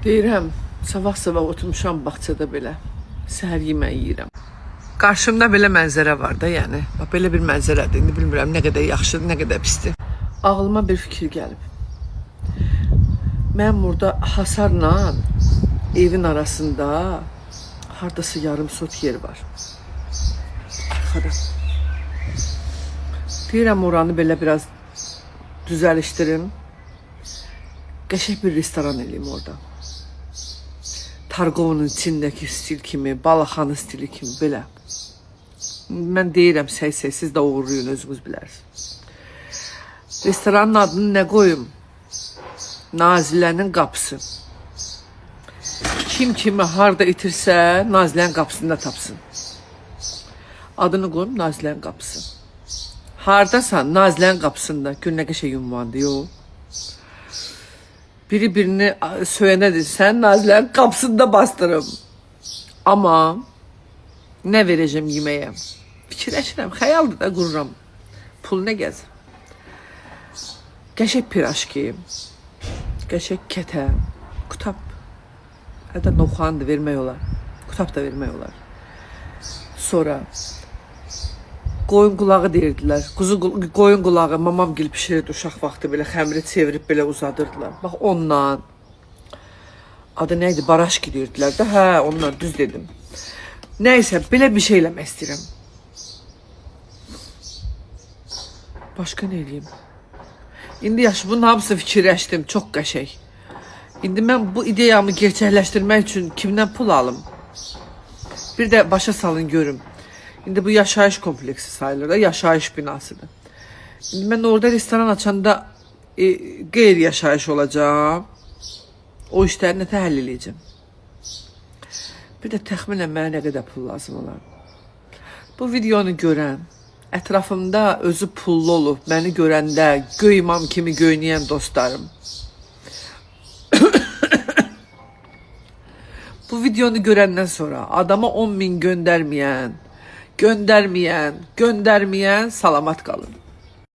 Deyirəm, sabah-sabah oturmuşam bağçada belə, səhər yeməyi yeyirəm. Qarşımda belə mənzərə var da, yəni. Bax, belə bir mənzərədir. İndi bilmirəm nə qədər yaxşıdır, nə qədər pisdir. Ağlıma bir fikir gəlib. Mən burada hasarla evin arasında hardasa yarım sot yer var. Arxada. Deyirəm, oranı belə biraz düzəlişdirim. Qəşəng bir restoran eləyim orada. Targovunun içindəki stil kimi, Balaxanı stili kimi, belə. Mən deyirəm, siz də uğurlayın, özünüz bilərsiniz. Restoranın adını nə qoyum? Nazilənin qapısı. Kim kimi harda itirsə, Nazilənin qapısında tapsın. Adını qoyum, Nazilənin qapısı. Hardasan, Nazilənin qapısında. Gör nə qəşəng ünvandır, yox. Biri birini söylənə sən Nazilərin qapısında bastırım. Amma nə verəcəm yeməyə? Fikirləşirəm, xəyaldır da qururam. Pul nə gəzir? Qəşəng piraşki, qəşəng kətə, qutab. Hətta noxandır, vermək olar. Qutab da vermək olar. Sonra qoyun qulağı deyirdilər. Qoyun qulağı mamam gil pişirirdi uşaq vaxtı belə xəmiri çevirib belə uzadırdılar. Bax ondan. Adı nə idi? Baraşki deyirdilər də. Hə, ondan düz dedim. Nəysə, belə bir şey eləmək istəyirəm. Başqa nə eləyim? İndi yaxşı, bunun hamısı fikirləşdim. Çox qəşəng. İndi mən bu ideyamı gerçəkləşdirmək üçün kimdən pul alım? Bir də başa salın görüm. İndi bu yaşayış kompleksi sayılır da, yaşayış binasıdır. İndi mən orada restoran açanda qeyri-yaşayış olacağım. O işləri nətə həll edəcəm? Bir də təxminən mənə nə qədər pul lazım olar? Bu videonu görən, ətrafımda özü pullu olub, məni görəndə göy imam kimi göynəyən dostlarım. Bu videonu görəndən sonra adama 10.000 göndərməyən salamat qalın.